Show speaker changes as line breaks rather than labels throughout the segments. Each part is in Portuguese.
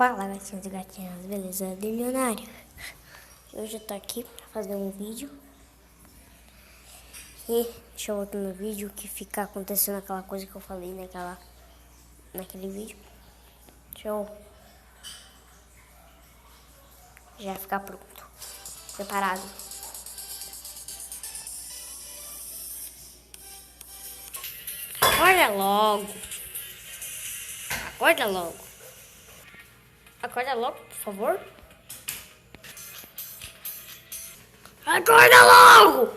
Fala, gatinhos e gatinhas, beleza? Milionário. Hoje eu tô aqui pra fazer um vídeo. E deixa eu voltar no vídeo que fica acontecendo aquela coisa que eu falei naquele vídeo. Deixa eu já ficar pronto. Preparado. Acorda logo. Acorda logo. Acorda logo, por favor. Acorda logo!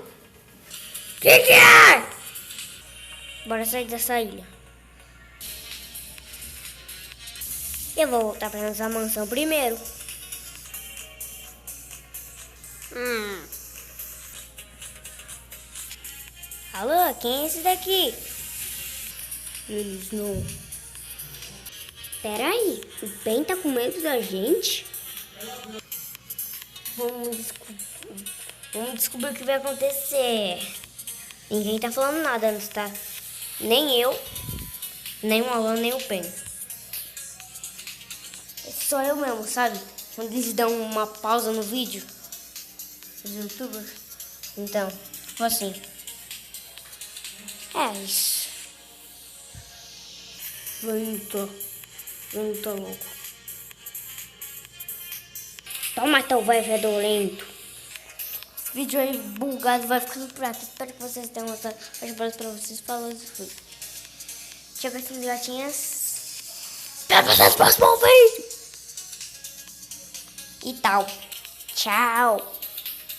Que é? Bora sair dessa ilha. Eu vou voltar pra nossa mansão primeiro. Alô, quem é esse daqui? Eles não... Peraí, o Ben tá com medo da gente? Vamos descobrir o que vai acontecer. Ninguém tá falando nada, não está? Nem eu, nem o Alan, nem o Ben. É só eu mesmo, sabe? Quando eles dão uma pausa no vídeo, os youtubers. Então, tipo assim. É isso. Vem, tô louco. Toma teu velho fedorento. Esse vídeo aí bugado vai ficar no prato. Espero que vocês tenham gostado. Beijo pra vocês. Falou e fui. Tchau, gatinhos e gatinhas. Espero vocês no próximo vídeo. E tal. Tchau.